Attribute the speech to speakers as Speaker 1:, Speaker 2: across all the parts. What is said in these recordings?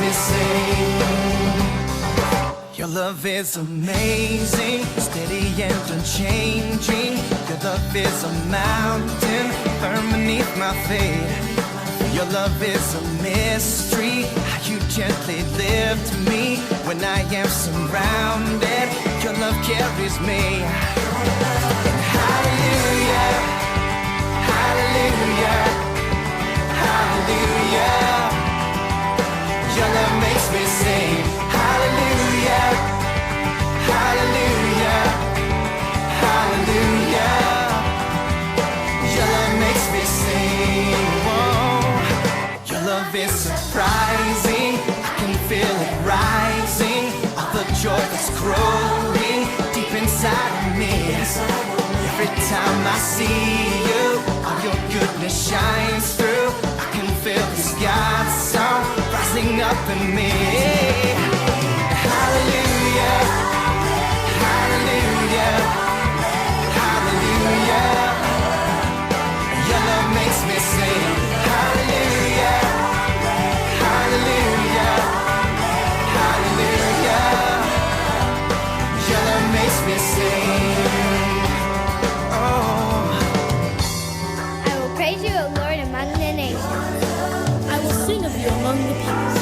Speaker 1: me sing. Your love is amazing, steady and unchanging. Your love is a mountain firm beneath my feet. Your love is a mystery, how you gently lift me when I am surrounded. Your love carries me. And hallelujah, hallelujah, hallelujah. Your love makes me sing. Hallelujah, hallelujah, hallelujah. Your love makes me sing. Your love is surprising, I can feel it rising. All the joy that's growing deep inside of me. Every time I see you, all your goodness shines through. I can feel this God's song rising up in me. Hallelujah, hallelujah, hallelujah. Your love makes me sing. Hallelujah, hallelujah, hallelujah. Your love makes me sing. Oh,
Speaker 2: I will praise you, O Lord, among the nations.
Speaker 3: I will sing of you among the peoples.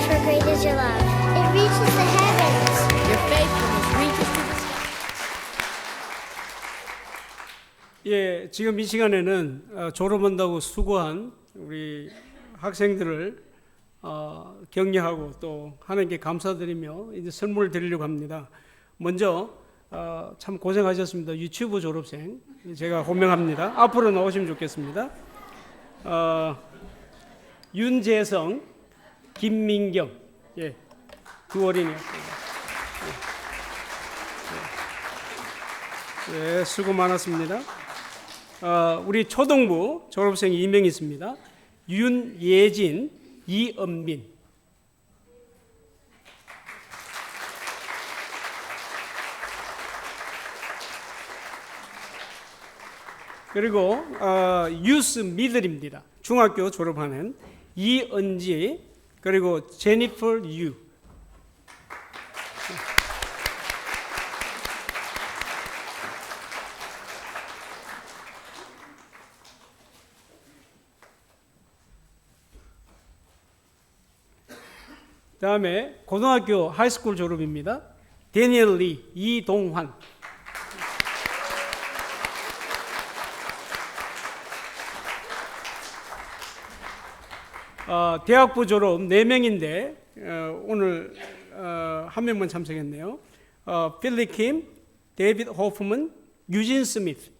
Speaker 2: For great is your love. It reaches the heavens.
Speaker 3: Your faithfulness reaches to the sky.
Speaker 4: 예, 지금 이 시간에는 졸업한다고 수고한 우리 학생들을 격려하고 또 하나님께 감사드리며 이제 선물을 드리려고 합니다. 먼저 참 고생하셨습니다. 유치부 졸업생 제가 호명합니다. 앞으로 나오시면 좋겠습니다. 윤재성, 김민경, 예, 두 어린이였습니다. 예, 수고 많았습니다. 우리 초등부 졸업생 2명 있습니다. 윤예진, 이은민. 그리고 유스 미들입니다. 중학교 졸업하는 이은지, 그리고 제니퍼 유. 다음에 고등학교 하이스쿨 졸업입니다. 데니엘 리, 이동환. 대학부 졸업 4명인데 오늘 한 명만 참석했네요. 필리 킴, 데이비드 호프먼, 유진 스미스.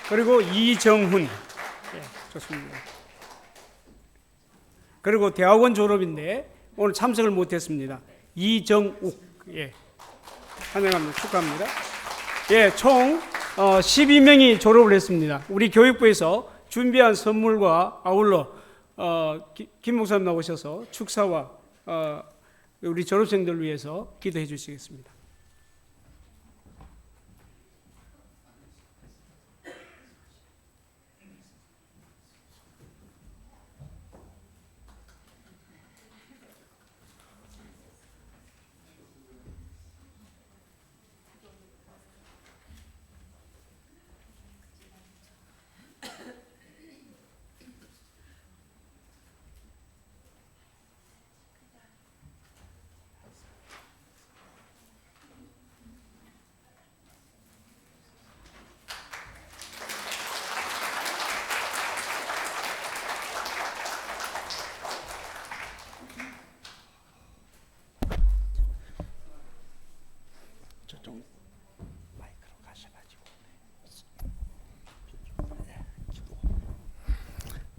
Speaker 4: 그리고 이정훈. 예, 좋습니다. 그리고 대학원 졸업인데 오늘 참석을 못했습니다. 이정욱. 예, 환영합니다. 축하합니다. 예, 총 12명이 졸업을 했습니다. 우리 교육부에서 준비한 선물과 아울러 김 목사님 나오셔서 축사와 우리 졸업생들을 위해서 기도해 주시겠습니다.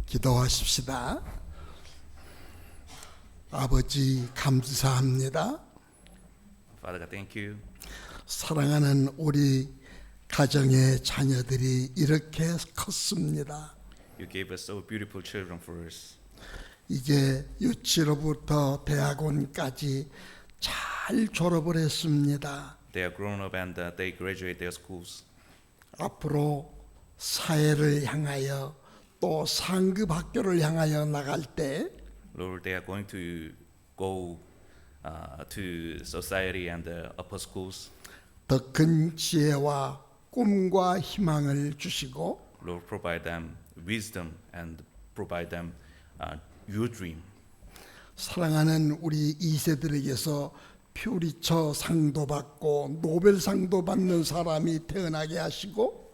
Speaker 5: 기도하십시다. 아버지 감사합니다.
Speaker 6: Father God, thank you.
Speaker 5: 사랑하는 우리 가정의 자녀들이 이렇게 컸습니다.
Speaker 6: You gave us so beautiful children for us.
Speaker 5: 이제 유치로부터 대학원까지 잘 졸업을 했습니다.
Speaker 6: They are grown up and they graduate their schools.
Speaker 5: 앞으로 사회를 향하여 또 상급 학교를 향하여 나갈 때
Speaker 6: Lord, they are going to go to society and the upper schools.
Speaker 5: 더 큰 지혜와 꿈과 희망을 주시고
Speaker 6: Lord, provide them wisdom and provide them your dream.
Speaker 5: 사랑하는 우리 2세들에게서 퓨리처 상도 받고 노벨상도 받는 사람이 태어나게 하시고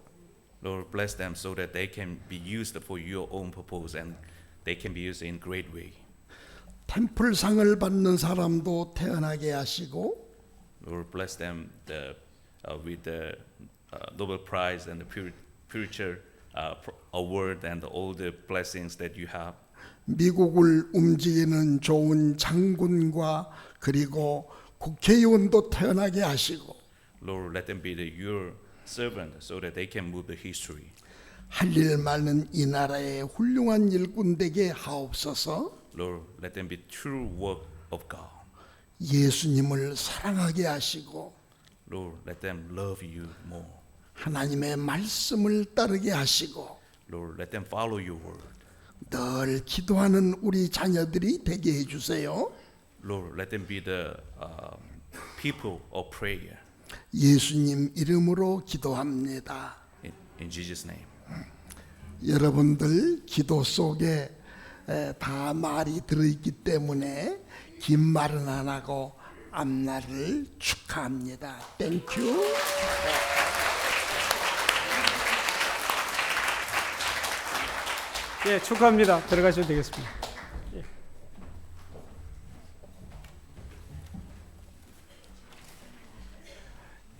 Speaker 6: Lord, bless them so that they can be used for your own purpose and they can be used in great way.
Speaker 5: 템플상을 받는 사람도 태어나게 하시고
Speaker 6: Lord, bless them with the Nobel Prize and the Pulitzer Award and all the blessings that you have.
Speaker 5: 미국을 움직이는 좋은 장군과 그리고 국회의원도 태어나게 하시고
Speaker 6: Lord, let them be your servant so that they can move the history.
Speaker 5: 할 일 많은 이 나라의 훌륭한 일꾼 되게 하옵소서.
Speaker 6: Lord, let them be true work of God.
Speaker 5: 예수님을 사랑하게 하시고
Speaker 6: Lord, let them love you more.
Speaker 5: 하나님의 말씀을 따르게 하시고
Speaker 6: Lord, let them follow your word.
Speaker 5: 늘 기도하는 우리 자녀들이 되게 해주세요.
Speaker 6: Lord, let them be the people of prayer.
Speaker 5: 예수님 이름으로 기도합니다.
Speaker 6: In Jesus' name.
Speaker 5: 여러분들 기도 속에 다 말이 들어있기 때문에 긴 말은 안 하고 앞날을 축하합니다. 땡큐.
Speaker 4: 예, 축하합니다. 들어가셔도 되겠습니다.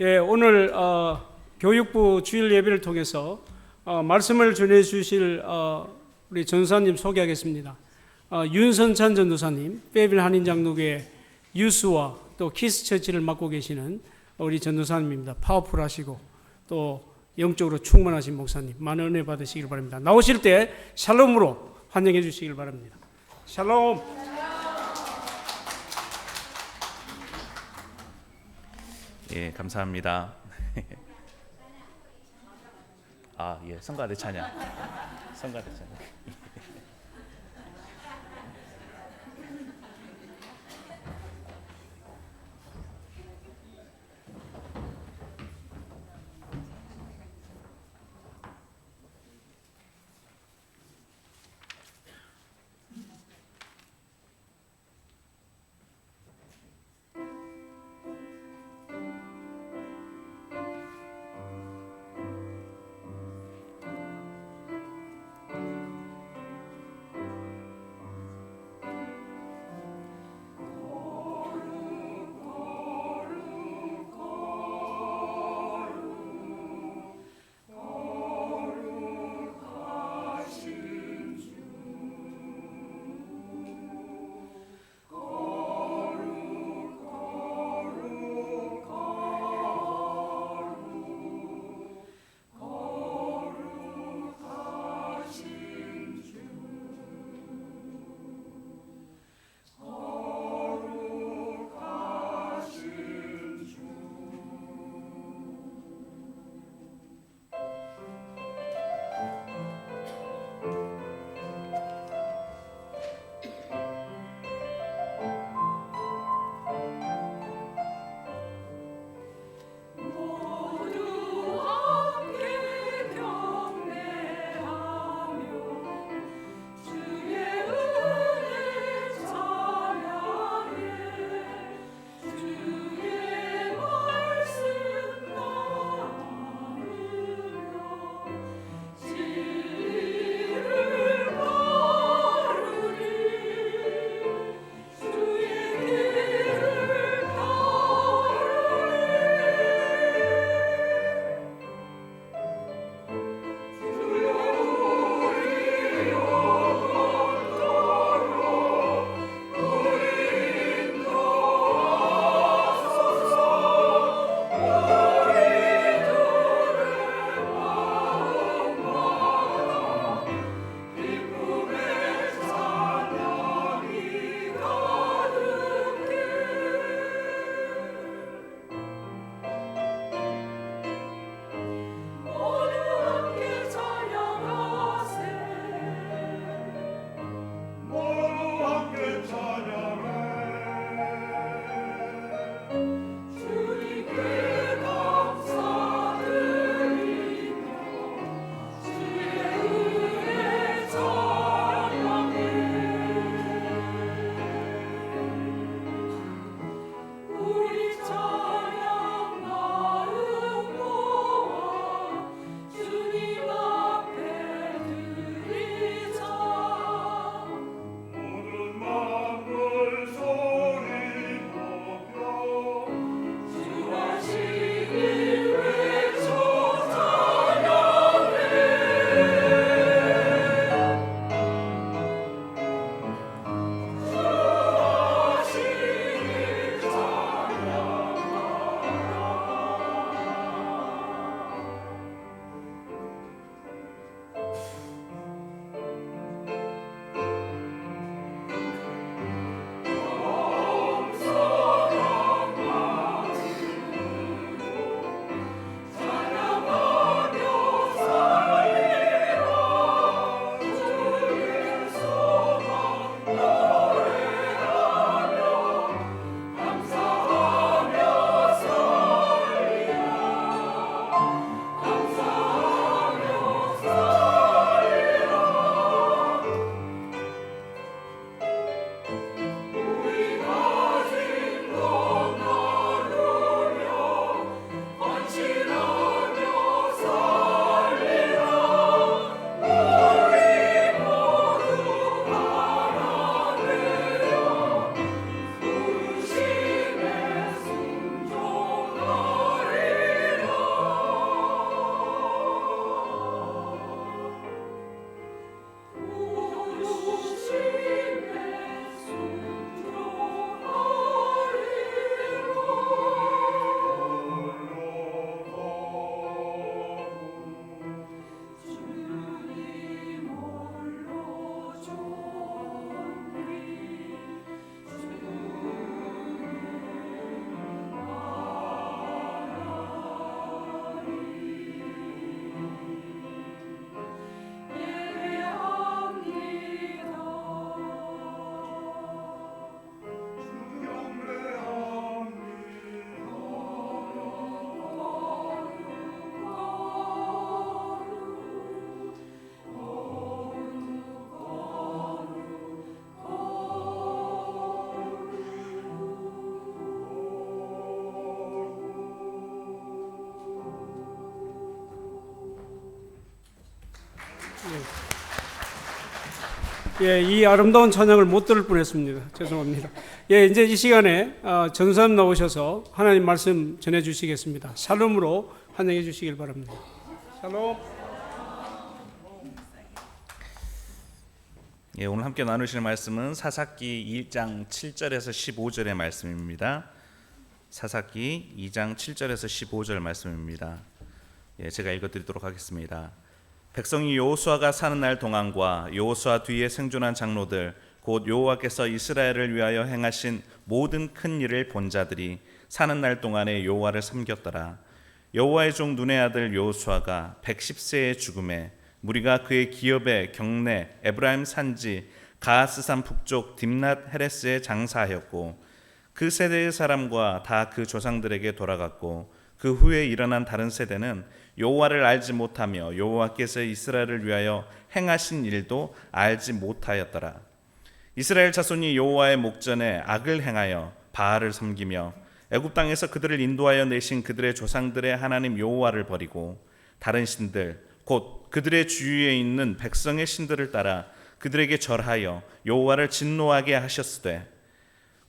Speaker 4: 예, 오늘 교육부 주일 예배를 통해서 말씀을 전해 주실 우리 전사님 소개하겠습니다. 윤선찬 전도사님, 페빌 한인장로교회 유수와 또 키스처치를 맡고 계시는 우리 전도사님입니다. 파워풀하시고 또 영적으로 충만하신 목사님, 많은 은혜 받으시길 바랍니다. 나오실 때 샬롬으로 환영해 주시길 바랍니다. 샬롬.
Speaker 6: 예, 감사합니다. 예, 성가대 찬양. 성가대 찬양.
Speaker 4: 예, 이 아름다운 찬양을 못 들을 뻔했습니다. 죄송합니다. 예, 이제 이 시간에 전사님 나오셔서 하나님 말씀 전해 주시겠습니다. 샬롬으로 환영해 주시길 바랍니다. 샬롬.
Speaker 6: 예, 오늘 함께 나누실 말씀은 사사기 2장 7절에서 15절의 말씀입니다. 사사기 2장 7절에서 15절 말씀입니다. 예, 제가 읽어드리도록 하겠습니다. 백성이 여호수아가 사는 날 동안과 여호수아 뒤에 생존한 장로들 곧 여호와께서 이스라엘을 위하여 행하신 모든 큰 일을 본 자들이 사는 날 동안에 여호와를 섬겼더라. 여호와의 종 눈의 아들 여호수아가 110세의 죽음에 무리가 그의 기업의 경내 에브라임 산지 가하스산 북쪽 딥낫 헤레스에 장사하였고 그 세대의 사람과 다 그 조상들에게 돌아갔고 그 후에 일어난 다른 세대는 여호와를 알지 못하며 여호와께서 이스라엘을 위하여 행하신 일도 알지 못하였더라. 이스라엘 자손이 여호와의 목전에 악을 행하여 바알을 섬기며 애굽 땅에서 그들을 인도하여 내신 그들의 조상들의 하나님 여호와를 버리고 다른 신들 곧 그들의 주위에 있는 백성의 신들을 따라 그들에게 절하여 여호와를 진노하게 하셨으되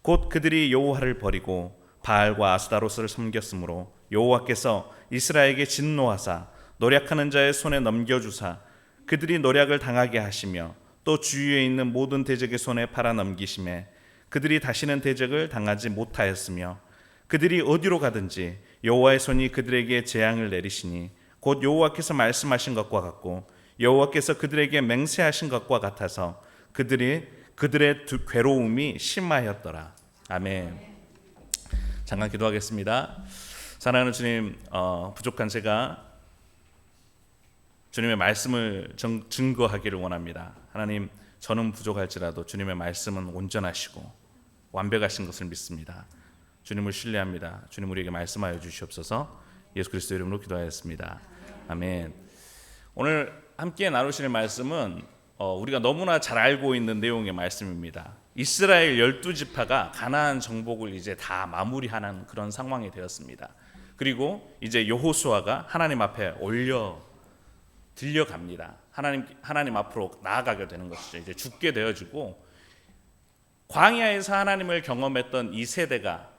Speaker 6: 곧 그들이 여호와를 버리고 바알과 아스다로스를 섬겼으므로 여호와께서 이스라엘에게 진노하사 노략하는 자의 손에 넘겨주사 그들이 노략을 당하게 하시며 또 주위에 있는 모든 대적의 손에 팔아 넘기심에 그들이 다시는 대적을 당하지 못하였으며 그들이 어디로 가든지 여호와의 손이 그들에게 재앙을 내리시니 곧 여호와께서 말씀하신 것과 같고 여호와께서 그들에게 맹세하신 것과 같아서 그들의 괴로움이 심하였더라. 아멘. 잠깐 기도하겠습니다. 사랑하는 주님, 부족한 제가 주님의 말씀을 증거하기를 원합니다. 하나님, 저는 부족할지라도 주님의 말씀은 온전하시고 완벽하신 것을 믿습니다. 주님을 신뢰합니다. 주님 우리에게 말씀하여 주시옵소서. 예수 그리스도 이름으로 기도하였습니다. 아멘. 오늘 함께 나누실 말씀은 우리가 너무나 잘 알고 있는 내용의 말씀입니다. 이스라엘 12지파가 가나안 정복을 이제 다 마무리하는 그런 상황이 되었습니다. 그리고 이제 여호수아가 하나님 앞에 들려갑니다. 하나님 앞으로 나아가게 되는 것이죠. 이제 죽게 되어지고 광야에서 하나님을 경험했던 이 세대가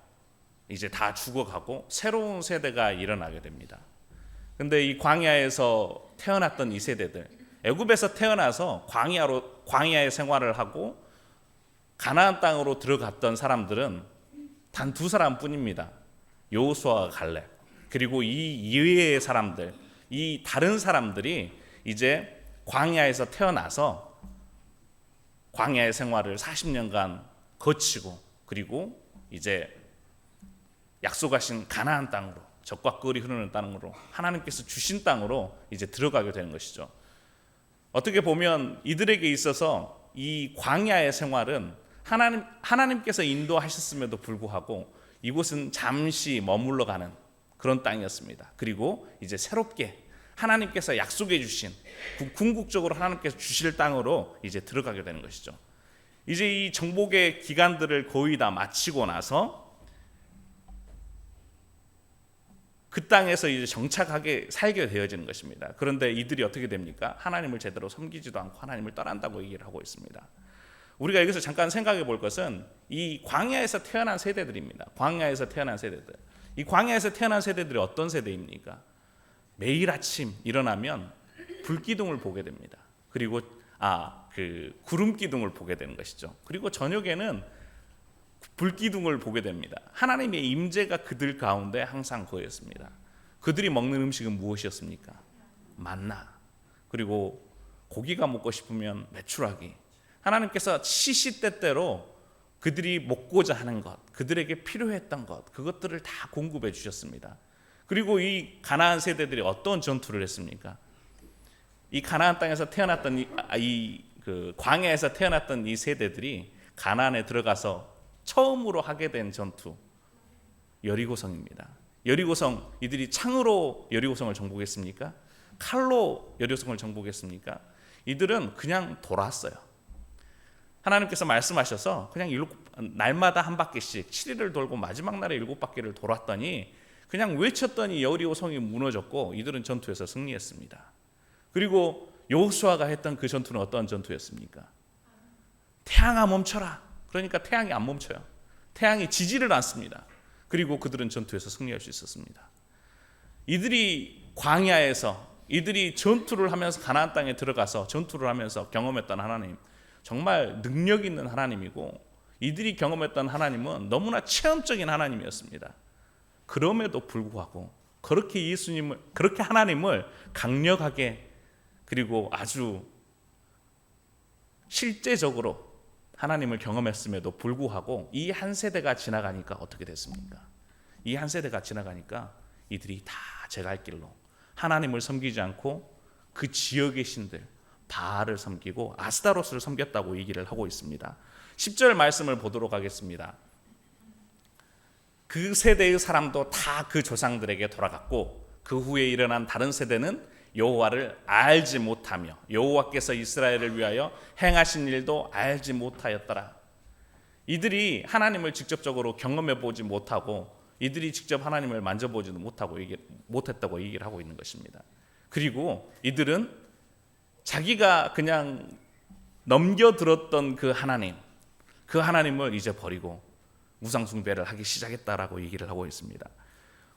Speaker 6: 이제 다 죽어가고 새로운 세대가 일어나게 됩니다. 근데 이 광야에서 태어났던 이 세대들, 애굽에서 태어나서 광야의 생활을 하고 가나안 땅으로 들어갔던 사람들은 단 두 사람뿐입니다. 여호수아와 갈렙. 그리고 이 이외의 사람들, 이 다른 사람들이 이제 광야에서 태어나서 광야의 생활을 40년간 거치고 그리고 이제 약속하신 가나안 땅으로, 젖과 꿀이 흐르는 땅으로, 하나님께서 주신 땅으로 이제 들어가게 되는 것이죠. 어떻게 보면 이들에게 있어서 이 광야의 생활은 하나님께서 인도하셨음에도 불구하고 이곳은 잠시 머물러 가는 그런 땅이었습니다. 그리고 이제 새롭게 하나님께서 약속해 주신, 궁극적으로 하나님께서 주실 땅으로 이제 들어가게 되는 것이죠. 이제 이 정복의 기간들을 거의 다 마치고 나서 그 땅에서 이제 정착하게 살게 되어지는 것입니다. 그런데 이들이 어떻게 됩니까? 하나님을 제대로 섬기지도 않고 하나님을 떠난다고 얘기를 하고 있습니다. 우리가 여기서 잠깐 생각해 볼 것은 이 광야에서 태어난 세대들입니다. 광야에서 태어난 세대들. 이 광야에서 태어난 세대들이 어떤 세대입니까? 매일 아침 일어나면 불기둥을 보게 됩니다. 그리고 그 구름 기둥을 보게 되는 것이죠. 그리고 저녁에는 불기둥을 보게 됩니다. 하나님의 임재가 그들 가운데 항상 거했습니다. 그들이 먹는 음식은 무엇이었습니까? 만나. 그리고 고기가 먹고 싶으면 메추라기. 하나님께서 시시때때로 그들이 먹고자 하는 것, 그들에게 필요했던 것, 그것들을 다 공급해 주셨습니다. 그리고 이 가나안 세대들이 어떤 전투를 했습니까? 이 가나안 땅에서 태어났던 그 광야에서 태어났던 이 세대들이 가나안에 들어가서 처음으로 하게 된 전투, 여리고성입니다. 여리고성, 이들이 창으로 여리고성을 정복했습니까? 칼로 여리고성을 정복했습니까? 이들은 그냥 돌았어요. 하나님께서 말씀하셔서 그냥 날마다 한 바퀴씩 7일을 돌고 마지막 날에 7바퀴를 돌았더니 그냥 외쳤더니 여리고성이 무너졌고 이들은 전투에서 승리했습니다. 그리고 여호수아가 했던 그 전투는 어떤 전투였습니까? 태양아 멈춰라. 그러니까 태양이 안 멈춰요. 태양이 지지를 않습니다. 그리고 그들은 전투에서 승리할 수 있었습니다. 이들이 광야에서 이들이 전투를 하면서 가나안 땅에 들어가서 전투를 하면서 경험했던 하나님, 정말 능력 있는 하나님이고 이들이 경험했던 하나님은 너무나 체험적인 하나님이었습니다. 그럼에도 불구하고 그렇게 그렇게 하나님을 강력하게 그리고 아주 실제적으로 하나님을 경험했음에도 불구하고 이 한 세대가 지나가니까 어떻게 됐습니까? 이 한 세대가 지나가니까 이들이 다 제 갈 길로 하나님을 섬기지 않고 그 지역의 신들 바알을 섬기고 아스타로스를 섬겼다고 얘기를 하고 있습니다. 10절 말씀을 보도록 하겠습니다. 그 세대의 사람도 다 그 조상들에게 돌아갔고 그 후에 일어난 다른 세대는 여호와를 알지 못하며 여호와께서 이스라엘을 위하여 행하신 일도 알지 못하였더라. 이들이 하나님을 직접적으로 경험해 보지 못하고 이들이 직접 하나님을 만져보지도 못했다고 얘기를 하고 있는 것입니다. 그리고 이들은 자기가 그냥 넘겨들었던 그 하나님을 이제 버리고 우상숭배를 하기 시작했다라고 얘기를 하고 있습니다.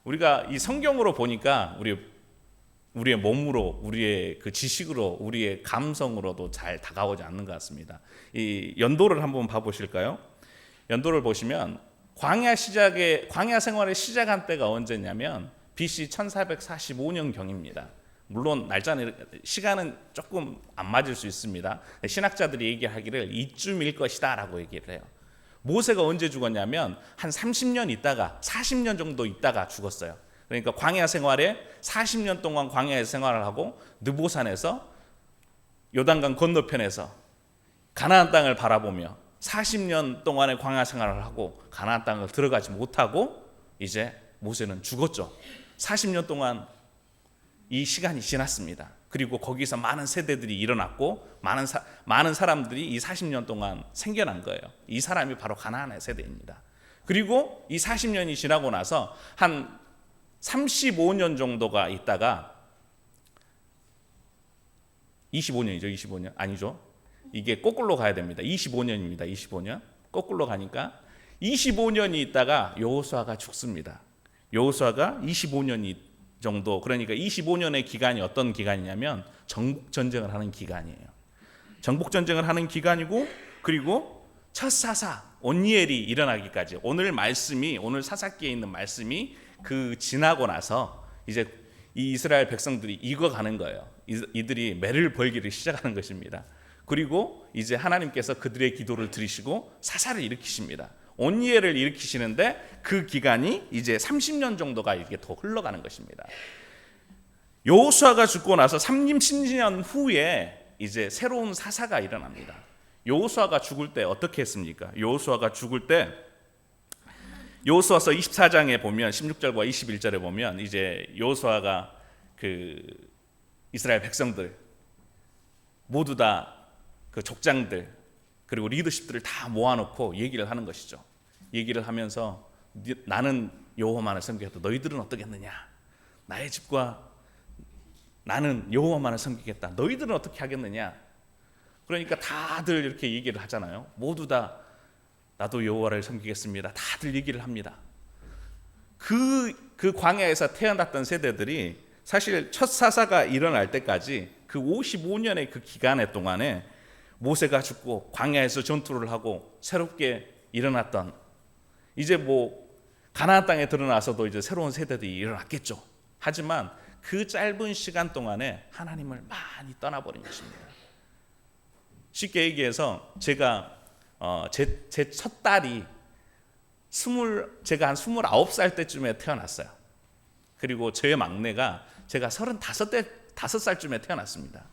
Speaker 6: 우리가 이 성경으로 보니까 우리의 몸으로, 우리의 그 지식으로, 우리의 감성으로도 잘 다가오지 않는 것 같습니다. 이 연도를 한번 봐보실까요? 연도를 보시면 광야 생활을 시작한 때가 언제냐면 BC 1445년 경입니다. 물론 시간은 조금 안 맞을 수 있습니다. 신학자들이 얘기하기를 이쯤일 것이다 라고 얘기를 해요. 모세가 언제 죽었냐면 한 30년 있다가 40년 정도 있다가 죽었어요. 그러니까 광야 생활에 40년 동안 광야에 생활을 하고 느보산에서 요단강 건너편에서 가나안 땅을 바라보며 40년 동안의 광야 생활을 하고 가나안 땅을 들어가지 못하고 이제 모세는 죽었죠. 40년 동안 이 시간이 지났습니다. 그리고 거기서 많은 세대들이 일어났고 많은 사람들이 이 40년 동안 생겨난 거예요. 이 사람이 바로 가나안의 세대입니다. 그리고 이 40년이 지나고 나서 한 35년 정도가 있다가 25년이죠. 아니죠. 이게 거꾸로 가야 됩니다. 25년입니다. 25년. 거꾸로 가니까 25년이 있다가 여호수아가 죽습니다. 여호수아가 25년이 정도, 그러니까 25년의 기간이 어떤 기간이냐면 정복전쟁을 하는 기간이에요. 정복전쟁을 하는 기간이고, 그리고 첫 사사 온니엘이 일어나기까지 오늘 사사기에 있는 말씀이 지나고 나서 이제 이 이스라엘 백성들이 익어가는 거예요. 이들이 매를 벌기를 시작하는 것입니다. 그리고 이제 하나님께서 그들의 기도를 들으시고 사사를 일으키십니다. 온니엘을 일으키시는데 그 기간이 이제 30년 정도가 이렇게 더 흘러가는 것입니다. 여호수아가 죽고 나서 30년 후에 이제 새로운 사사가 일어납니다. 여호수아가 죽을 때 어떻게 했습니까? 여호수아가 죽을 때 여호수아서 24장에 보면 16절과 21절에 보면 이제 여호수아가 그 이스라엘 백성들 모두 다 그 족장들 그리고 리더십들을 다 모아놓고 얘기를 하는 것이죠. 얘기를 하면서 나는 여호와만을 섬기겠다. 너희들은 어떻겠느냐? 나의 집과 나는 여호와만을 섬기겠다. 너희들은 어떻게 하겠느냐? 그러니까 다들 이렇게 얘기를 하잖아요. 모두 다 나도 여호와를 섬기겠습니다. 다들 얘기를 합니다. 그 광야에서 태어났던 세대들이 사실 첫 사사가 일어날 때까지 그 55년의 그 기간의 동안에 모세가 죽고 광야에서 전투를 하고 새롭게 일어났던 이제 가나안 땅에 드러나서도 이제 새로운 세대들이 일어났겠죠. 하지만 그 짧은 시간 동안에 하나님을 많이 떠나버린 것입니다. 쉽게 얘기해서 제가 제 첫 딸이 제가 한 29살 때쯤에 태어났어요. 그리고 저의 막내가 제가 35살쯤에 태어났습니다.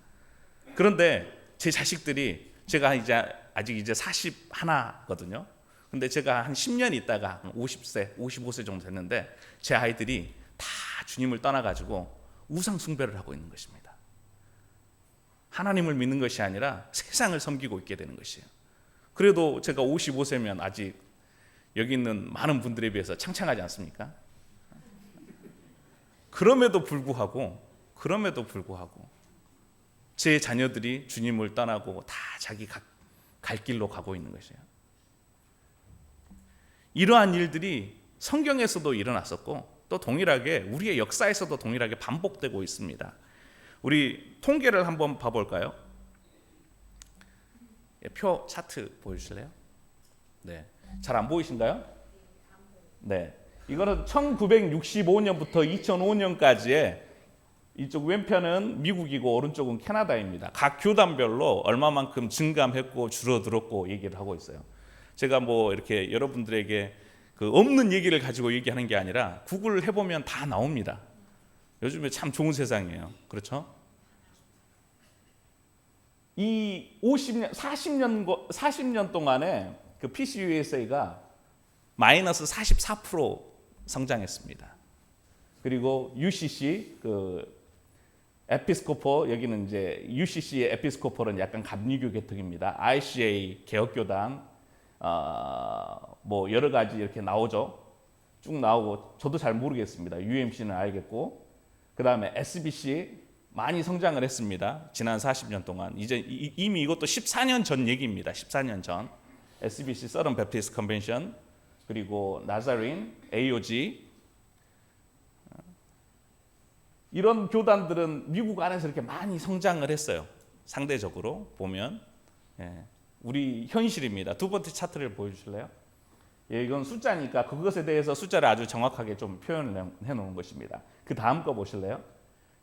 Speaker 6: 그런데 제 자식들이 제가 아직 41거든요. 근데 제가 한 10년 있다가 50세, 55세 정도 됐는데 제 아이들이 다 주님을 떠나가지고 우상 숭배를 하고 있는 것입니다. 하나님을 믿는 것이 아니라 세상을 섬기고 있게 되는 것이에요. 그래도 제가 55세면 아직 여기 있는 많은 분들에 비해서 창창하지 않습니까? 그럼에도 불구하고 제 자녀들이 주님을 떠나고 다 자기 갈 길로 가고 있는 것이에요. 이러한 일들이 성경에서도 일어났었고 또 동일하게 우리의 역사에서도 동일하게 반복되고 있습니다. 우리 통계를 한번 봐볼까요? 표 차트 보여주실래요? 네, 잘 안 보이신가요? 네, 이거는 1965년부터 2005년까지의 이쪽 왼편은 미국이고 오른쪽은 캐나다입니다. 각 교단별로 얼마만큼 증감했고 줄어들었고 얘기를 하고 있어요. 제가 뭐 이렇게 여러분들에게 그 없는 얘기를 가지고 얘기하는 게 아니라 구글을 해보면 다 나옵니다. 요즘에 참 좋은 세상이에요. 그렇죠? 이 40년 동안에 그 PC USA가 마이너스 44% 성장했습니다. 그리고 UCC 그 에피스코퍼, 여기는 이제 UCC의 에피스코퍼는 약간 감리교 계통입니다. ICA 개혁교당, 뭐 여러 가지 이렇게 나오죠. 쭉 나오고 저도 잘 모르겠습니다. UMC는 알겠고, 그 다음에 SBC 많이 성장을 했습니다. 지난 40년 동안. 이제 이미 이것도 14년 전 얘기입니다. 14년 전. SBC 서던 베프티스트 컨벤션, 그리고 나자린, AOG, 이런 교단들은 미국 안에서 이렇게 많이 성장을 했어요. 상대적으로 보면. 우리 현실입니다. 두 번째 차트를 보여주실래요? 이건 숫자니까 그것에 대해서 숫자를 아주 정확하게 좀 표현을 해놓은 것입니다. 그 다음 거 보실래요?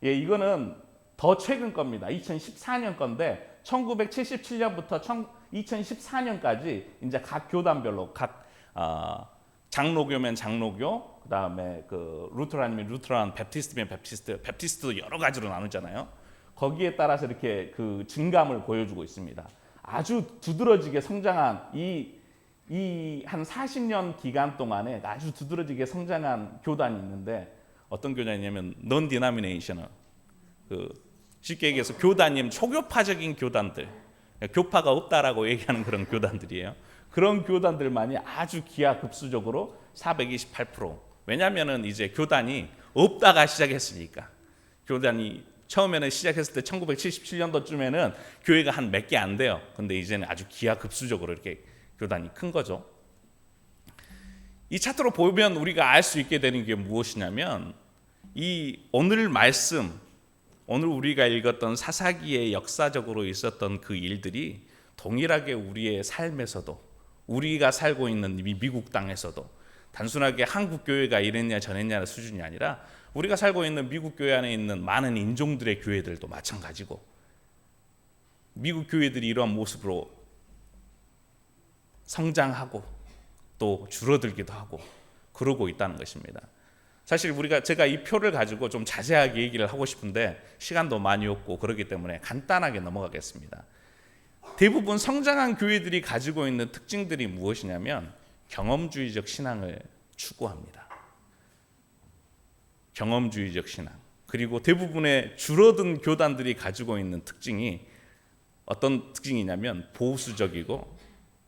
Speaker 6: 이거는 더 최근 겁니다. 2014년 건데 1977년부터 2014년까지 이제 각 교단별로 각 장로교면 장로교, 그 다음에 그 루터란이면 루터란, 베프티스트면 베프티스트, 베프티스트도 여러 가지로 나누잖아요. 거기에 따라서 이렇게 그 증감을 보여주고 있습니다. 아주 두드러지게 성장한 이 한 40년 기간 동안에 아주 두드러지게 성장한 교단이 있는데 어떤 교단이냐면 non-denominational, 그 쉽게 얘기해서 교단이면 초교파적인 교단들, 교파가 없다라고 얘기하는 그런 교단들이에요. 그런 교단들만이 아주 기하급수적으로 428%. 왜냐하면은 이제 교단이 없다가 시작했으니까. 교단이 처음에는 시작했을 때 1977년도쯤에는 교회가 한 몇 개 안 돼요. 근데 이제는 아주 기하급수적으로 이렇게 교단이 큰 거죠. 이 차트로 보면 우리가 알 수 있게 되는 게 무엇이냐면 이 오늘 말씀, 오늘 우리가 읽었던 사사기에 역사적으로 있었던 그 일들이 동일하게 우리의 삶에서도, 우리가 살고 있는 미국 땅에서도 단순하게 한국 교회가 이랬냐 저랬냐의 수준이 아니라 우리가 살고 있는 미국 교회 안에 있는 많은 인종들의 교회들도 마찬가지고 미국 교회들이 이러한 모습으로 성장하고 또 줄어들기도 하고 그러고 있다는 것입니다. 사실 제가 이 표를 가지고 좀 자세하게 얘기를 하고 싶은데 시간도 많이 없고 그렇기 때문에 간단하게 넘어가겠습니다. 대부분 성장한 교회들이 가지고 있는 특징들이 무엇이냐면 경험주의적 신앙을 추구합니다. 경험주의적 신앙. 그리고 대부분의 줄어든 교단들이 가지고 있는 특징이 어떤 특징이냐면 보수적이고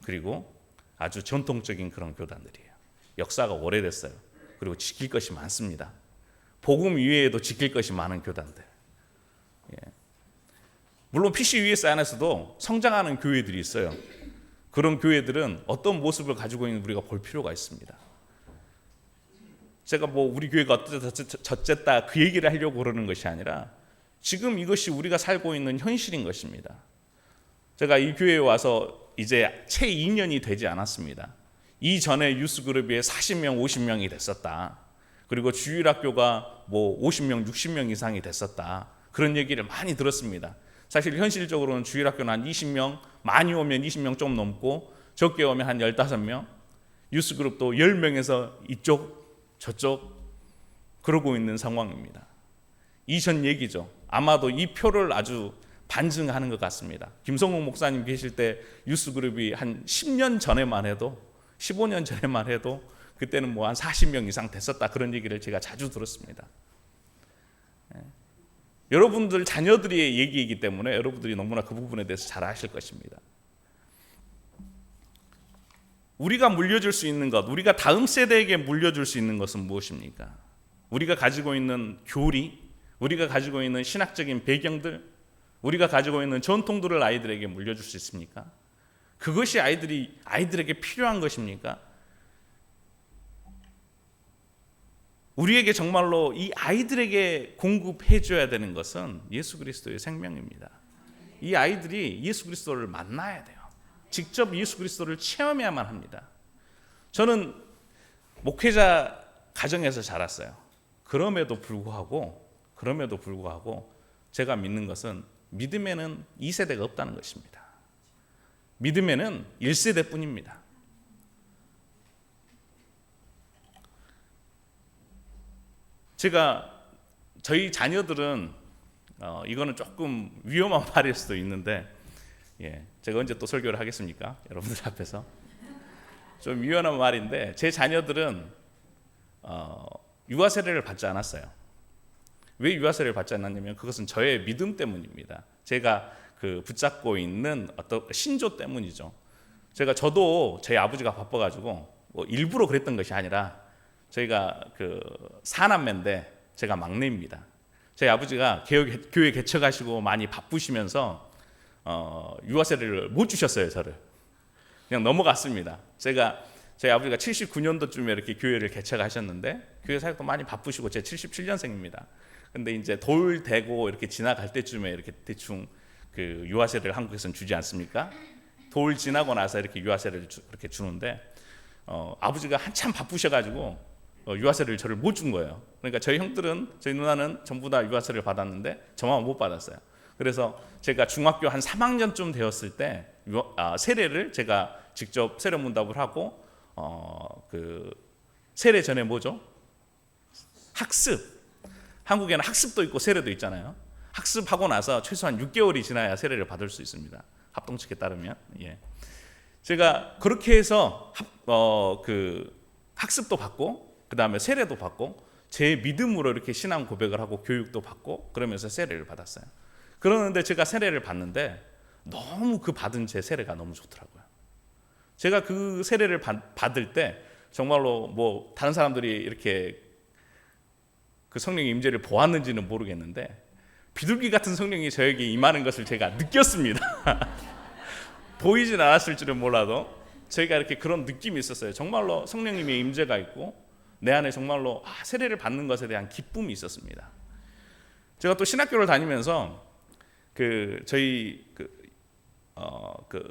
Speaker 6: 그리고 아주 전통적인 그런 교단들이에요. 역사가 오래됐어요. 그리고 지킬 것이 많습니다. 복음 이외에도 지킬 것이 많은 교단들. 물론 PCUS 안에서도 성장하는 교회들이 있어요. 그런 교회들은 어떤 모습을 가지고 있는지 우리가 볼 필요가 있습니다. 제가 뭐 우리 교회가 어쨌다 그 얘기를 하려고 그러는 것이 아니라 지금 이것이 우리가 살고 있는 현실인 것입니다. 제가 이 교회에 와서 이제 채 2년이 되지 않았습니다. 이전에 유스그룹이 40명, 50명이 됐었다. 그리고 주일학교가 뭐 50명, 60명 이상이 됐었다. 그런 얘기를 많이 들었습니다. 사실 현실적으로는 주일학교는 한 20명, 많이 오면 20명 좀 넘고 적게 오면 한 15명, 유스그룹도 10명에서 이쪽 저쪽 그러고 있는 상황입니다. 이전 얘기죠. 아마도 이 표를 아주 반증하는 것 같습니다. 김성욱 목사님 계실 때 유스그룹이 한 10년 전에만 해도 15년 전에만 해도 그때는 뭐 한 40명 이상 됐었다 그런 얘기를 제가 자주 들었습니다. 여러분들 자녀들의 얘기이기 때문에 여러분들이 너무나 그 부분에 대해서 잘 아실 것입니다. 우리가 물려줄 수 있는 것, 우리가 다음 세대에게 물려줄 수 있는 것은 무엇입니까? 우리가 가지고 있는 교리, 우리가 가지고 있는 신학적인 배경들, 우리가 가지고 있는 전통들을 아이들에게 물려줄 수 있습니까? 그것이 아이들에게 필요한 것입니까? 우리에게 정말로 이 아이들에게 공급해 줘야 되는 것은 예수 그리스도의 생명입니다. 이 아이들이 예수 그리스도를 만나야 돼요. 직접 예수 그리스도를 체험해야만 합니다. 저는 목회자 가정에서 자랐어요. 그럼에도 불구하고 제가 믿는 것은 믿음에는 2세대가 없다는 것입니다. 믿음에는 1세대뿐입니다. 저희 자녀들은 이거는 조금 위험한 말일 수도 있는데, 제가 언제 또 설교를 하겠습니까? 여러분들 앞에서 좀 위험한 말인데, 제 자녀들은 유아 세례를 받지 않았어요. 왜 유아 세례를 받지 않았냐면 그것은 저의 믿음 때문입니다. 제가 그 붙잡고 있는 어떤 신조 때문이죠. 저도 저희 아버지가 바빠가지고 뭐 일부러 그랬던 것이 아니라, 저희가 그 사남매인데 제가 막내입니다. 저희 아버지가 교회 개척하시고 많이 바쁘시면서 유아 세례를 못 주셨어요. 저를 그냥 넘어갔습니다. 저희 아버지가 79년도쯤에 이렇게 교회를 개척하셨는데, 교회 사역도 많이 바쁘시고, 제가 77년생입니다. 근데 이제 돌 대고 이렇게 지나갈 때쯤에 이렇게 대충 그 유아 세례를 한국에서는 주지 않습니까? 돌 지나고 나서 이렇게 유아 세례를 이렇게 주는데, 아버지가 한참 바쁘셔가지고 유아 세례를 저를 못 준 거예요. 그러니까 저희 누나는 전부 다 유아 세례를 받았는데 저만 못 받았어요. 그래서 제가 중학교 한 3학년쯤 되었을 때 세례를 제가 직접 세례 문답을 하고, 그 세례 전에 뭐죠? 학습. 한국에는 학습도 있고 세례도 있잖아요. 학습하고 나서 최소한 6개월이 지나야 세례를 받을 수 있습니다. 합동측에 따르면. 제가 그렇게 해서 그 학습도 받고, 그 다음에 세례도 받고, 제 믿음으로 이렇게 신앙 고백을 하고 교육도 받고, 그러면서 세례를 받았어요. 그러는데 제가 세례를 받는데 너무 그 받은 제 세례가 너무 좋더라고요. 제가 그 세례를 받을 때 정말로 뭐 다른 사람들이 이렇게 그 성령의 임재를 보았는지는 모르겠는데, 비둘기 같은 성령이 저에게 임하는 것을 제가 느꼈습니다. 보이진 않았을 줄은 몰라도 저희가 이렇게 그런 느낌이 있었어요. 정말로 성령님의 임재가 있고 내 안에 정말로 세례를 받는 것에 대한 기쁨이 있었습니다. 제가 또 신학교를 다니면서 저희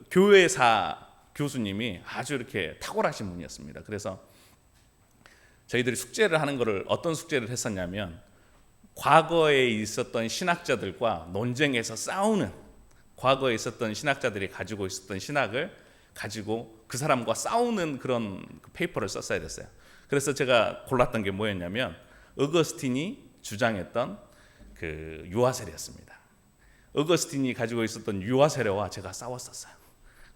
Speaker 6: 교회사 교수님이 아주 이렇게 탁월하신 분이었습니다. 그래서 저희들이 숙제를 하는 거를 어떤 숙제를 했었냐면, 과거에 있었던 신학자들과 논쟁에서 싸우는, 과거에 있었던 신학자들이 가지고 있었던 신학을 가지고 그 사람과 싸우는 그런 페이퍼를 썼어야 됐어요. 그래서 제가 골랐던 게 뭐였냐면, 어거스틴이 주장했던 그 유아 세례였습니다. 어거스틴이 가지고 있었던 유아 세례와 제가 싸웠었어요.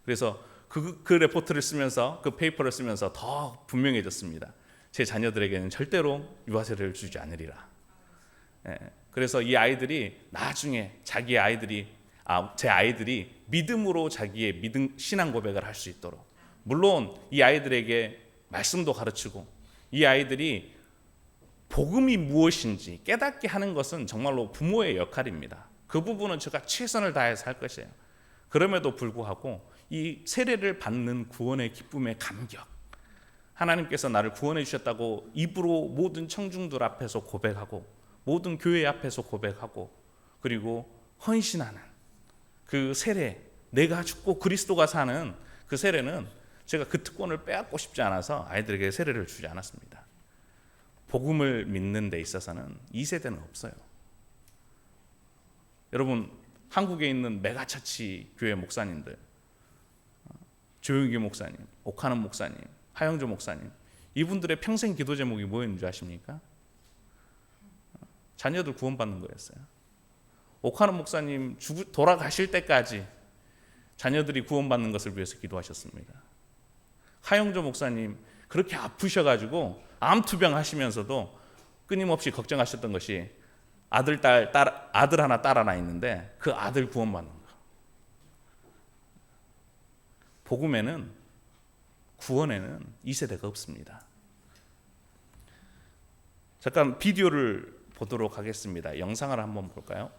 Speaker 6: 그래서 그 레포트를 쓰면서, 그 페이퍼를 쓰면서 더 분명해졌습니다. 제 자녀들에게는 절대로 유아 세례를 주지 않으리라. 그래서 이 아이들이 나중에 제 아이들이 믿음으로 자기의 믿음 신앙 고백을 할 수 있도록, 물론 이 아이들에게 말씀도 가르치고, 이 아이들이 복음이 무엇인지 깨닫게 하는 것은 정말로 부모의 역할입니다. 그 부분은 제가 최선을 다해서 할 것이에요. 그럼에도 불구하고 이 세례를 받는 구원의 기쁨의 감격, 하나님께서 나를 구원해 주셨다고 입으로 모든 청중들 앞에서 고백하고, 모든 교회 앞에서 고백하고, 그리고 헌신하는 그 세례, 내가 죽고 그리스도가 사는 그 세례는 제가 그 특권을 빼앗고 싶지 않아서 아이들에게 세례를 주지 않았습니다. 복음을 믿는 데 있어서는 2세대는 없어요. 여러분, 한국에 있는 메가처치 교회 목사님들, 조용기 목사님, 오카는 목사님, 하영조 목사님, 이분들의 평생 기도 제목이 뭐였는지 아십니까? 자녀들 구원받는 거였어요. 오카는 목사님 돌아가실 때까지 자녀들이 구원받는 것을 위해서 기도하셨습니다. 하영조 목사님 그렇게 아프셔가지고 암투병 하시면서도 끊임없이 걱정하셨던 것이 아들 하나 딸 하나 있는데 그 아들 구원받는 거. 복음에는, 구원에는 2세대가 없습니다. 잠깐 비디오를 보도록 하겠습니다. 영상을 한번 볼까요?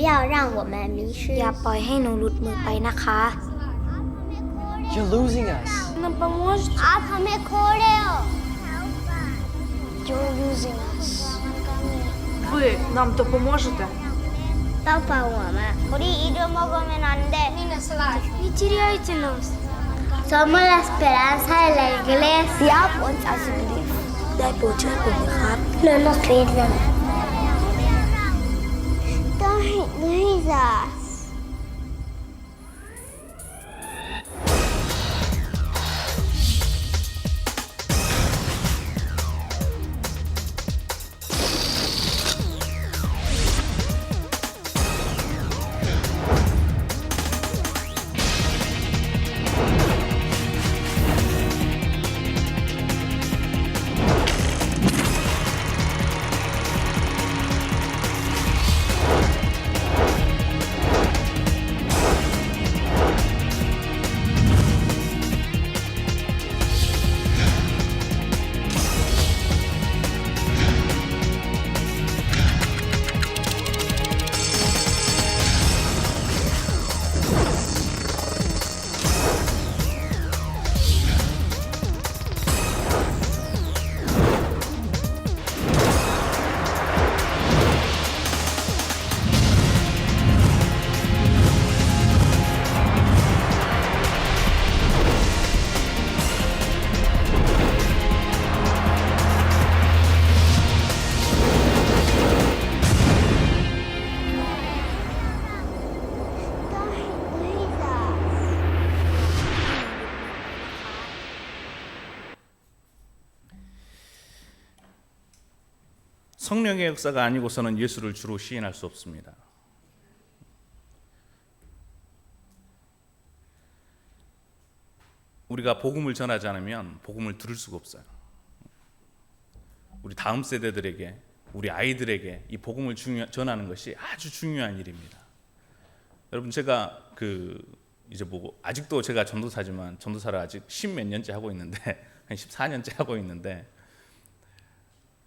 Speaker 2: 要让我们迷失
Speaker 7: อย่าปล่อยให้หนูหลุดมือไปนะคะ
Speaker 8: You're losing us.
Speaker 7: Нам поможете?
Speaker 2: आप हमें खो रहे हो
Speaker 7: You're losing us.
Speaker 9: Ви нам допоможете?
Speaker 2: 떡밥 我们 우리 잊어먹으면 안돼
Speaker 7: Не теряйте нас.
Speaker 2: Somos la esperanza de la iglesia uns also believe
Speaker 7: ได้โปรดช่วยผมนะครับ
Speaker 2: no nos pierdan Don't lose us
Speaker 6: 성령의 역사가 아니고서는 예수를 주로 시인할 수 없습니다. 우리가 복음을 전하지 않으면 복음을 들을 수가 없어요. 우리 다음 세대들에게, 우리 아이들에게 이 복음을 전하는 것이 아주 중요한 일입니다. 여러분, 제가 이제 아직도 제가 전도사지만 전도사를 아직 10몇 년째 하고 있는데 한 14년째 하고 있는데,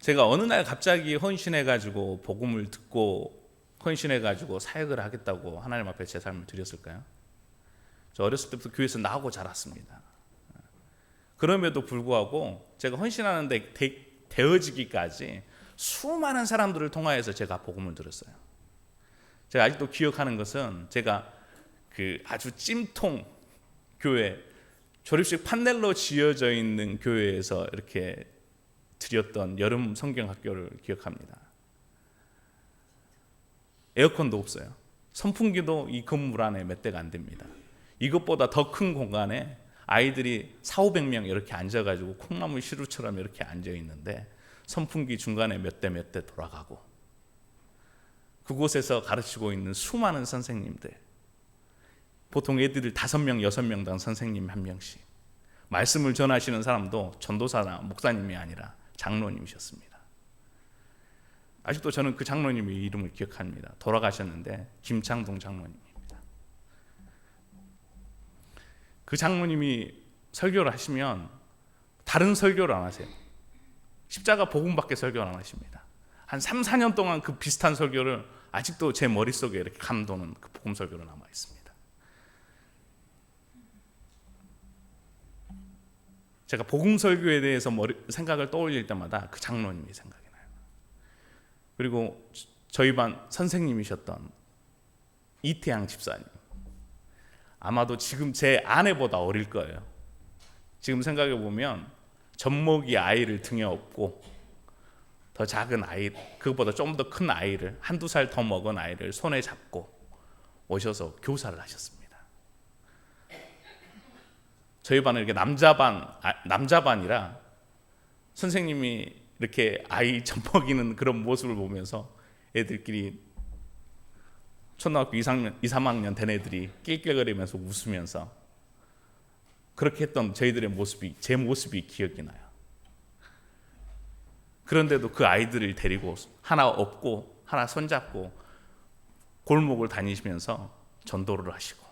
Speaker 6: 제가 어느 날 갑자기 헌신해가지고 복음을 듣고 헌신해가지고 사역을 하겠다고 하나님 앞에 제 삶을 드렸을까요? 저 어렸을 때부터 교회에서 나오고 자랐습니다. 그럼에도 불구하고 제가 헌신하는데 되어지기까지 수많은 사람들을 통하여서 제가 복음을 들었어요. 제가 아직도 기억하는 것은, 제가 아주 찜통 교회, 조립식 판넬로 지어져 있는 교회에서 이렇게 드렸던 여름 성경학교를 기억합니다. 에어컨도 없어요. 선풍기도 이 건물 안에 몇 대가 안 됩니다. 이것보다 더 큰 공간에 아이들이 400~500명 이렇게 앉아가지고 콩나물 시루처럼 이렇게 앉아 있는데, 선풍기 중간에 몇 대 돌아가고, 그곳에서 가르치고 있는 수많은 선생님들, 보통 애들을 5명, 6명당 선생님 1명씩, 말씀을 전하시는 사람도 전도사나 목사님이 아니라 장로님이셨습니다. 아직도 저는 그 장로님의 이름을 기억합니다. 돌아가셨는데 김창동 장로님입니다. 그 장로님이 설교를 하시면 다른 설교를 안 하세요. 십자가 복음밖에 설교를 안 하십니다. 한 3~4년 동안 그 비슷한 설교를 아직도 제 머릿속에 이렇게 감도는 그 복음 설교로 남아 있습니다. 제가 복음 설교에 대해서 생각을 떠올릴 때마다 그 장로님이 생각이 나요. 그리고 저희 반 선생님이셨던 이태양 집사님, 아마도 지금 제 아내보다 어릴 거예요. 지금 생각해 보면 젖먹이 아이를 등에 업고, 더 작은 아이, 그것보다 좀 더 큰 아이를, 1~2살 더 먹은 아이를 손에 잡고 오셔서 교사를 하셨습니다. 저희 반은 이렇게 남자반이라 선생님이 이렇게 아이 젖먹이는 그런 모습을 보면서 애들끼리, 초등학교 2~3학년 된 애들이 낄낄거리면서 웃으면서 그렇게 했던 저희들의 모습이, 제 모습이 기억이 나요. 그런데도 그 아이들을 데리고 하나 업고 하나 손잡고 골목을 다니시면서 전도를 하시고,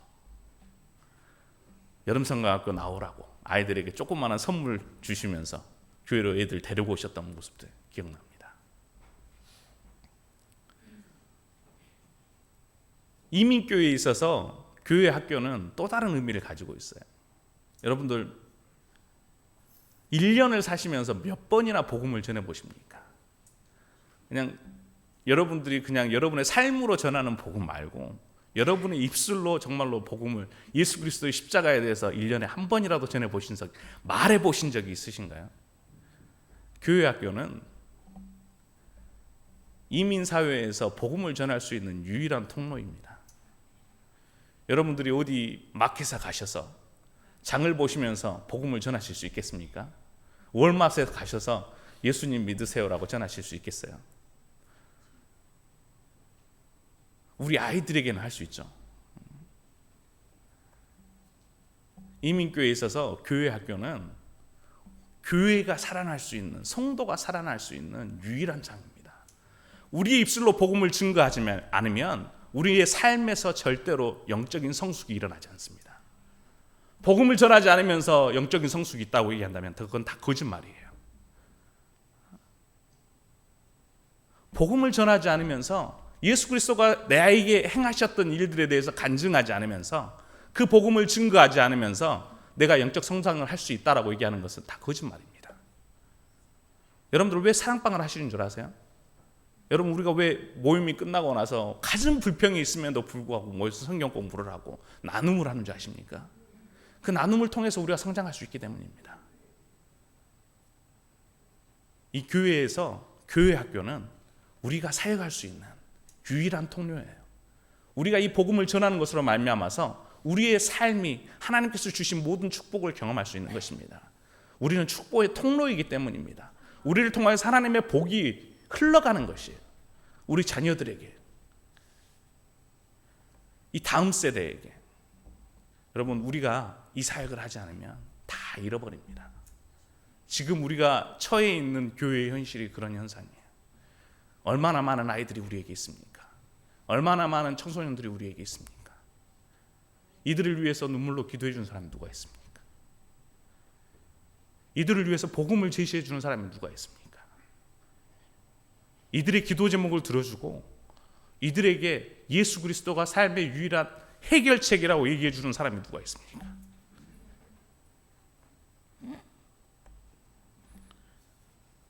Speaker 6: 여름성경학교 나오라고 아이들에게 조그마한 선물 주시면서 교회로 애들 데리고 오셨던 모습들 기억납니다. 이민교회에 있어서 교회 학교는 또 다른 의미를 가지고 있어요. 여러분들 1년을 사시면서 몇 번이나 복음을 전해 보십니까? 그냥 여러분들이 그냥 여러분의 삶으로 전하는 복음 말고 여러분의 입술로 정말로 복음을, 예수 그리스도의 십자가에 대해서 1년에 한 번이라도 전해 보신 적, 말해 보신 적이 있으신가요? 교회 학교는 이민 사회에서 복음을 전할 수 있는 유일한 통로입니다. 여러분들이 어디 마켓에 가셔서 장을 보시면서 복음을 전하실 수 있겠습니까? 월마트에 가셔서 예수님 믿으세요라고 전하실 수 있겠어요? 우리 아이들에게는 할 수 있죠. 이민교회에 있어서 교회 학교는 교회가 살아날 수 있는, 성도가 살아날 수 있는 유일한 장입니다. 우리의 입술로 복음을 증거하지 않으면 우리의 삶에서 절대로 영적인 성숙이 일어나지 않습니다. 복음을 전하지 않으면서 영적인 성숙이 있다고 얘기한다면 그건 다 거짓말이에요. 복음을 전하지 않으면서 예수 그리스도가 나에게 행하셨던 일들에 대해서 간증하지 않으면서 그 복음을 증거하지 않으면서 내가 영적 성장을 할 수 있다라고 얘기하는 것은 다 거짓말입니다. 여러분들 왜 사랑방을 하시는 줄 아세요? 여러분 우리가 왜 모임이 끝나고 나서 가진 불평이 있음에도 불구하고 모여서 성경 공부를 하고 나눔을 하는 줄 아십니까? 그 나눔을 통해서 우리가 성장할 수 있기 때문입니다. 이 교회에서, 교회 학교는 우리가 사역할 수 있는 유일한 통로예요. 우리가 이 복음을 전하는 것으로 말미암아서 우리의 삶이 하나님께서 주신 모든 축복을 경험할 수 있는 것입니다. 우리는 축복의 통로이기 때문입니다. 우리를 통해서 하나님의 복이 흘러가는 것이에요. 우리 자녀들에게, 이 다음 세대에게. 여러분 우리가 이 사역을 하지 않으면 다 잃어버립니다. 지금 우리가 처해 있는 교회의 현실이 그런 현상이에요. 얼마나 많은 아이들이 우리에게 있습니까? 얼마나 많은 청소년들이 우리에게 있습니까? 이들을 위해서 눈물로 기도해 주는 사람이 누가 있습니까? 이들을 위해서 복음을 제시해 주는 사람이 누가 있습니까? 이들의 기도 제목을 들어주고 이들에게 예수 그리스도가 삶의 유일한 해결책이라고 얘기해 주는 사람이 누가 있습니까?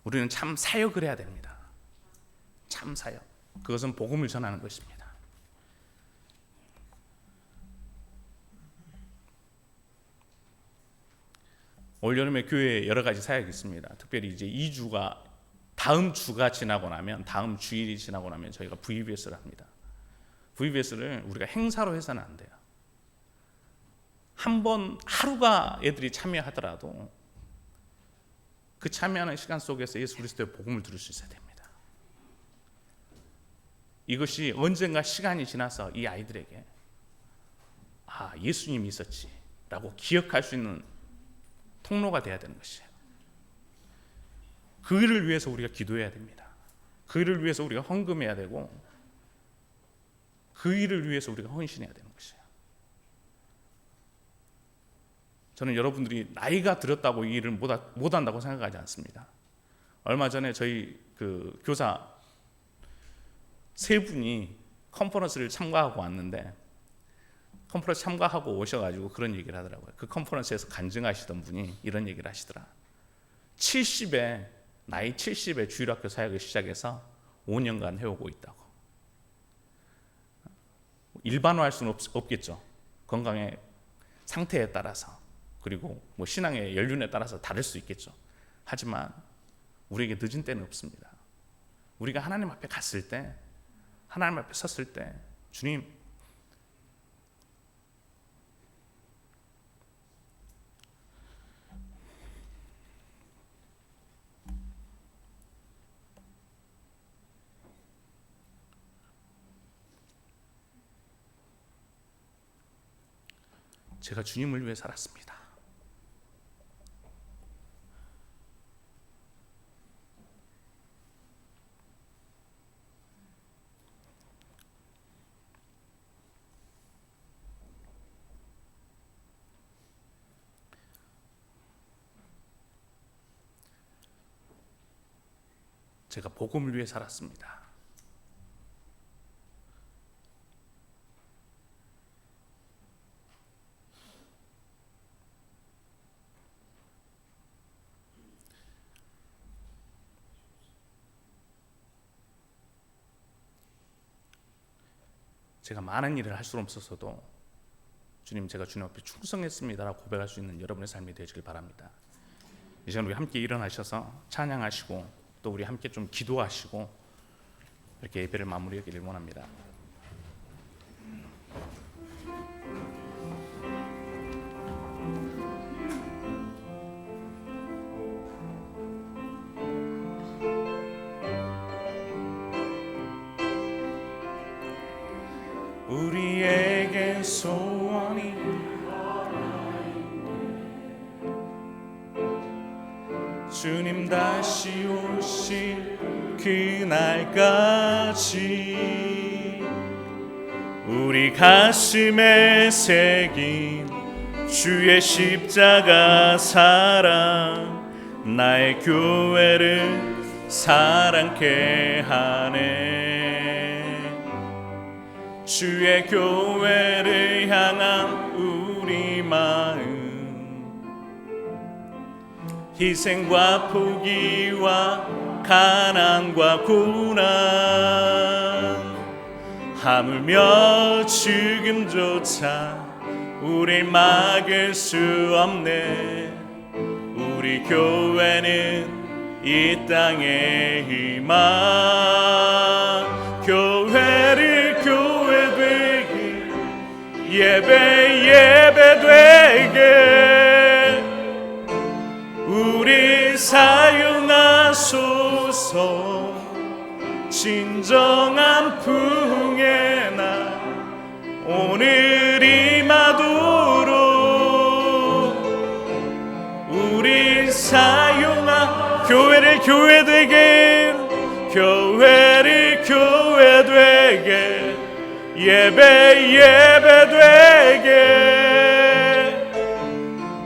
Speaker 6: 우리는 참 사역을 해야 됩니다. 참 사역. 그것은 복음을 전하는 것입니다. 올 여름에 교회에 여러 가지 사역이 있습니다. 특별히 이제 2주가, 다음 주가 지나고 나면, 다음 주일이 지나고 나면 저희가 VBS를 합니다. VBS를 우리가 행사로 해서는 안 돼요. 한 번 하루가 애들이 참여하더라도 그 참여하는 시간 속에서 예수 그리스도의 복음을 들을 수 있어야 됩니다. 이것이 언젠가 시간이 지나서 이 아이들에게 아, 예수님이 있었지 라고 기억할 수 있는 통로가 돼야 되는 것이에요. 그 일을 위해서 우리가 기도해야 됩니다. 그 일을 위해서 우리가 헌금해야 되고 그 일을 위해서 우리가 헌신해야 되는 것이에요. 저는 여러분들이 나이가 들었다고 이 일을 못한다고 생각하지 않습니다. 얼마 전에 저희 그 교사 세 분이 컨퍼런스를 참가하고 왔는데 컨퍼런스 참가하고 오셔가지고 그런 얘기를 하더라고요. 그 컨퍼런스에서 간증하시던 분이 이런 얘기를 하시더라. 70에 나이 70에 주일학교 사역을 시작해서 5년간 해오고 있다고. 일반화할 수는 없겠죠. 건강의 상태에 따라서 그리고 뭐 신앙의 연륜에 따라서 다를 수 있겠죠. 하지만 우리에게 늦은 때는 없습니다. 우리가 하나님 앞에 갔을 때, 하나님 앞에 섰을 때, 주님, 제가 주님을 위해 살았습니다. 제가 복음을 위해 살았습니다. 제가 많은 일을 할 수 없어서도 주님, 제가 주님 앞에 충성했습니다라고 고백할 수 있는 여러분의 삶이 되시길 바랍니다. 이 시간 우리 함께 일어나셔서 찬양하시고 또 우리 함께 좀 기도하시고 이렇게 예배를 마무리하기를 원합니다. 우리에게 소원이 주님 다시 오실 그날까지 우리 가슴에 새긴 주의 십자가 사랑 나의 교회를 사랑케 하네. 주의 교회를 향한 우리 마음 희생과 포기와 가난과 고난 하물며 죽음조차 우릴 막을 수 없네. 우리 교회는 이 땅의 희망 교회를 교회 되게 예배 되게 우리 사용하소서. 진정한 풍의 날 오늘 임하도록 우리 사용한 교회를 교회 되게 교회를 교회 되게 예배 되게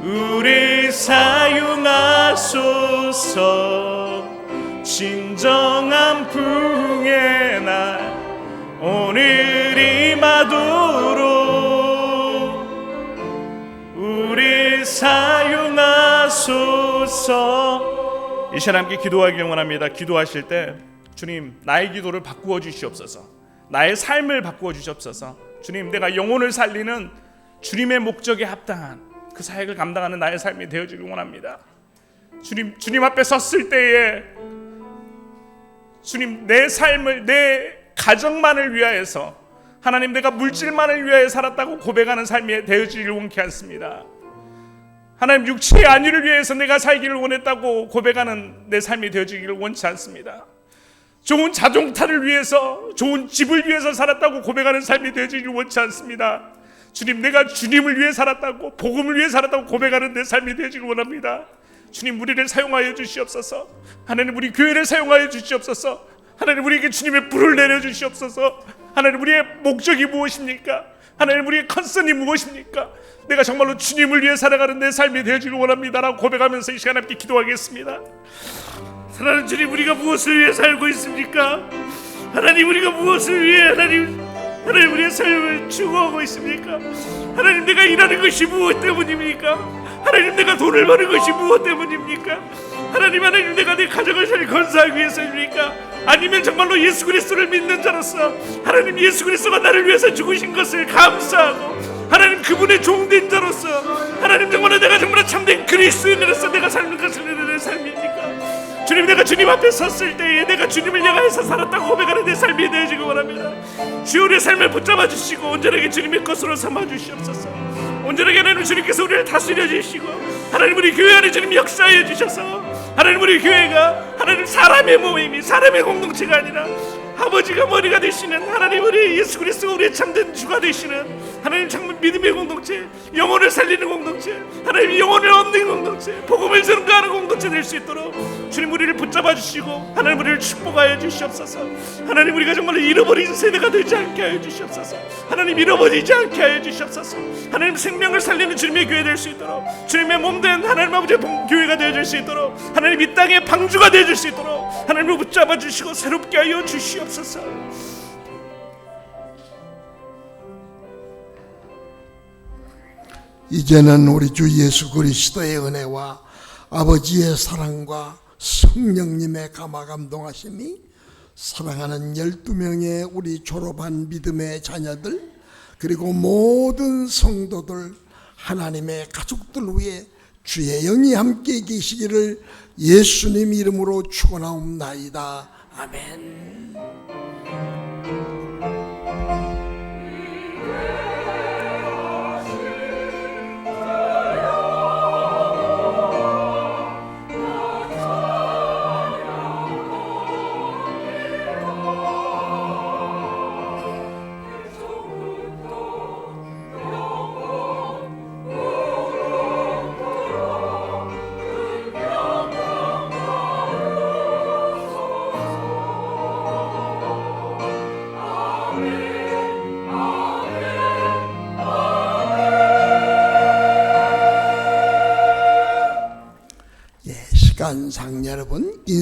Speaker 6: 우리 사용하소서. 진정한 풍의 날 오늘 임하도록 우리 사용하소서. 이 시간 함께 기도하길 원합니다. 기도하실 때 주님, 나의 기도를 바꾸어 주시옵소서. 나의 삶을 바꾸어 주시옵소서. 주님, 내가 영혼을 살리는 주님의 목적에 합당한 그 사역을 감당하는 나의 삶이 되어주길 원합니다. 주님 앞에 섰을 때에 주님, 내 삶을, 내 가정만을 위하여서 하나님, 내가 물질만을 위하여 살았다고 고백하는 삶이 되어지길 원치 않습니다. 하나님, 육체의 안위를 위해서 내가 살기를 원했다고 고백하는 내 삶이 되어지기를 원치 않습니다. 좋은 자동차를 위해서, 좋은 집을 위해서 살았다고 고백하는 삶이 되어지기를 원치 않습니다. 주님, 내가 주님을 위해 살았다고, 복음을 위해 살았다고 고백하는 내 삶이 되어지기를 원합니다. 주님, 우리를 사용하여 주시옵소서. 하나님, 우리 교회를 사용하여 주시옵소서. 하나님, 우리에게 주님의 불을 내려주시옵소서. 하나님, 우리의 목적이 무엇입니까? 하나님, 우리의 컨선이 무엇입니까? 내가 정말로 주님을 위해 살아가는 내 삶이 되어주길 원합니다라고 고백하면서 이 시간 함께 기도하겠습니다. 사랑하는 주님, 우리가 무엇을 위해 살고 있습니까? 하나님, 우리가 무엇을 위해 하나님 우리의 삶을 추구하고 있습니까? 하나님, 내가 일하는 것이 무엇 때문입니까? 하나님, 내가 돈을 버는 것이 무엇 때문입니까? 하나님, 내가 내 가정을 잘 건설하기 위해서입니까? 아니면 정말로 예수 그리스도를 믿는 자로서 하나님, 예수 그리스도가 나를 위해서 죽으신 것을 감사하고 하나님, 그분의 종된 자로서 하나님, 정말로 내가 정말로 참된 그리스도인으로서 내가 사는 것을 내 삶입니까? 주님, 내가 주님 앞에 섰을 때에 내가 주님을 향해서 살았다고 고백하는 내 삶이 되어지기 원합니다. 주여, 우리의 삶을 붙잡아 주시고 온전하게 주님의 것으로 삼아 주시옵소서. 온전하게 하나님, 주님께서 우리를 다스려 주시고 하나님, 우리 교회 안에 주님 역사해 주셔서 하나님, 우리 교회가 하나님 사람의 모임이, 사람의 공동체가 아니라 아버지가 머리가 되시는 하나님, 우리 예수 그리스도가 우리의 참된 주가 되시는 하나님, 참 믿음의 공동체, 영혼을 살리는 공동체, 하나님, 영혼을 얻는 공동체, 복음을 전가하는 공동체 될 수 있도록 주님, 우리를 붙잡아 주시고 하나님, 우리를 축복하여 주시옵소서. 하나님, 우리가 정말 잃어버린 세대가 되지 않게 하여 주시옵소서. 하나님, 잃어버리지 않게 하여 주시옵소서. 하나님, 생명을 살리는 주님의 교회 될 수 있도록, 주님의 몸된 하나님 아버지의 교회가 되어줄 수 있도록, 하나님, 이 땅의 방주가 되어줄 수 있도록 하나님을 붙잡아 주시고 새롭게 하여 주시옵소서.
Speaker 5: 이제는 우리 주 예수 그리스도의 은혜와 아버지의 사랑과 성령님의 감화 감동하심이 사랑하는 12명의 우리 졸업한 믿음의 자녀들, 그리고 모든 성도들, 하나님의 가족들 위해 주의 영이 함께 계시기를 예수님 이름으로 축원하옵나이다. 아멘. 시간상 여러분,